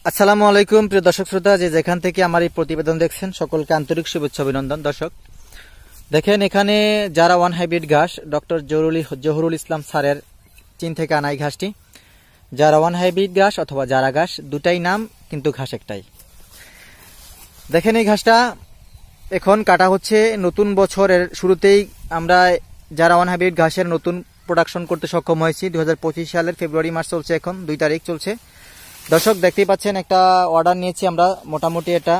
আসসালামু আলাইকুম প্রিয় দর্শক শ্রোতা, যে যেখান থেকে আমার এই প্রতিবেদন দেখছেন সকলকে আন্তরিক শুভেচ্ছা অভিনন্দন। দর্শক দেখেন, এখানে যারা ওয়ান হাইব্রিড ঘাস ডক্টর জহুরুল ইসলাম স্যারের চীন থেকে আনা এই ঘাসটি যারা ওয়ান হাইব্রিড ঘাস অথবা যারা ঘাস, দুটাই নাম কিন্তু ঘাস একটাই। দেখেন এই ঘাসটা এখন কাটা হচ্ছে। নতুন বছরের শুরুতেই আমরা যারা ওয়ান হাইব্রিড ঘাসের নতুন প্রোডাকশন করতে সক্ষম হয়েছি। 2025 সালের ফেব্রুয়ারি মাস চলছে, এখন 2 তারিখ চলছে। দর্শক দেখতেই পাচ্ছেন, একটা অর্ডার নিয়েছি আমরা, মোটামুটি এটা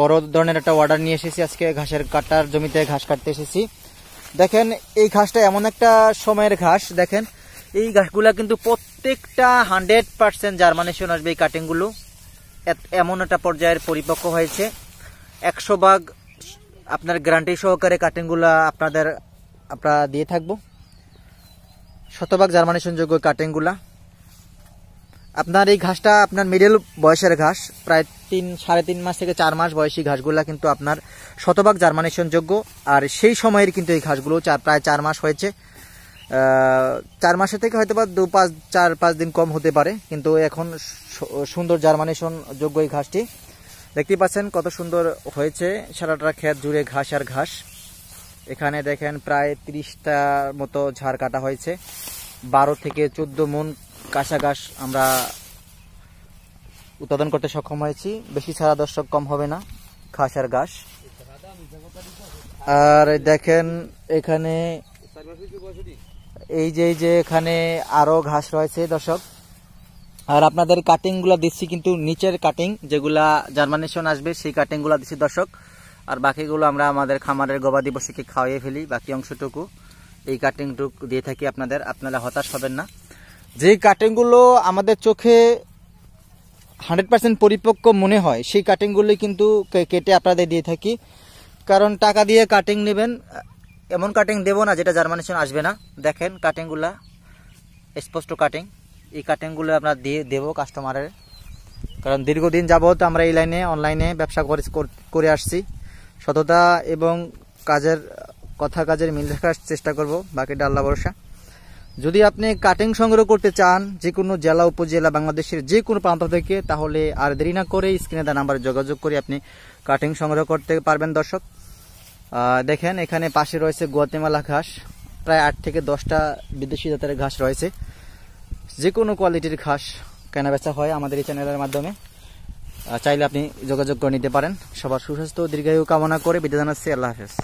বড় ধরনের একটা অর্ডার নিয়ে এসেছি। আজকে ঘাসের কাটার জমিতে ঘাস কাটতে এসেছি। দেখেন এই ঘাসটা এমন একটা সময়ের ঘাস। দেখেন এই ঘাসগুলা কিন্তু প্রত্যেকটা 100% জার্মানেশন আসবে। এই কাটিংগুলো এমন একটা পর্যায়ের পরিপক্ক হয়েছে। 100 ভাগ আপনার গ্যারান্টি সহকারে কাটিংগুলা আপনারা দিয়ে থাকবো। 100% জার্মানেশন যোগ্য কাটিংগুলা। আপনার এই ঘাসটা আপনার মিডল বয়সের ঘাস, প্রায় 3.5 মাস থেকে 4 মাস বয়সী ঘাসগুলা কিন্তু আপনার 100% জার্মানেশন যোগ্য। আর সেই সময়ের কিন্তু এই ঘাসগুলো প্রায় 4 মাস হয়েছে। 4 মাসের থেকে হয়তো বা 4-5 দিন কম হতে পারে, কিন্তু এখন সুন্দর জার্মানেশন যোগ্য এই ঘাসটি। দেখতেই পাচ্ছেন কত সুন্দর হয়েছে। সারাটা ক্ষেত জুড়ে ঘাস আর ঘাস। এখানে দেখেন প্রায় 30টার মতো ঝাড় কাটা হয়েছে। 12 থেকে 14 মন কাঁচা ঘাস আমরা উৎপাদন করতে সক্ষম হয়েছি। বেশি ছাড়া দর্শক কম হবে না ঘাস আর ঘাস। আর দেখেন এখানে এই যে এখানে আরো ঘাস রয়েছে দর্শক। আর আপনাদের কাটিং গুলা দিচ্ছি কিন্তু নিচের কাটিং, যেগুলা জার্মানেশন আসবে সেই কাটিং গুলা দিচ্ছি দর্শক। আর বাকিগুলো আমরা আমাদের খামারের গবাদি পশুকে খাওয়াইয়ে ফেলি। বাকি অংশটুকু এই কাটিংটুকু দিয়ে থাকি আপনারা হতাশ হবেন না। যে কাটিংগুলো আমাদের চোখে 100% পরিপক্ক মনে হয়, সেই কাটিংগুলোই কিন্তু কেটে আপনাদের দিয়ে থাকি। কারণ টাকা দিয়ে কাটিং নেবেন, এমন কাটিং দেবো না যেটা জার্মানেশন আসবে না। দেখেন কাটিংগুলা স্পষ্ট কাটিং। এই কাটিংগুলো আমরা দিয়ে দেবো কাস্টমারের। কারণ দীর্ঘদিন যাবত আমরা এই লাইনে অনলাইনে ব্যবসা করে আসছি। সততা এবং কাজের মিল রাখার চেষ্টা করব। বাকিটা আল্লাহ ভরসা। যদি আপনি কাটিং সংগ্রহ করতে চান যে কোনো জেলা উপজেলা বাংলাদেশের যে কোনো প্রান্ত থেকে, তাহলে আর দেরি না করে স্ক্রিনে দেওয়া নাম্বারে যোগাযোগ করে আপনি কাটিং সংগ্রহ করতে পারবেন দর্শক। দেখেন এখানে পাশে রয়েছে গুয়াতেমালা ঘাস, প্রায় 8 থেকে 10টা বিদেশি জাতের ঘাস রয়েছে। যে কোনো কোয়ালিটির ঘাস কেনাবেচা হয় আমাদের এই চ্যানেলের মাধ্যমে। চাইলে আপনি যোগাযোগ করে নিতে পারেন। সবার সুস্বাস্থ্য ও দীর্ঘায়ু কামনা করে বিদায় জানাচ্ছি। আল্লাহ হাফেজ।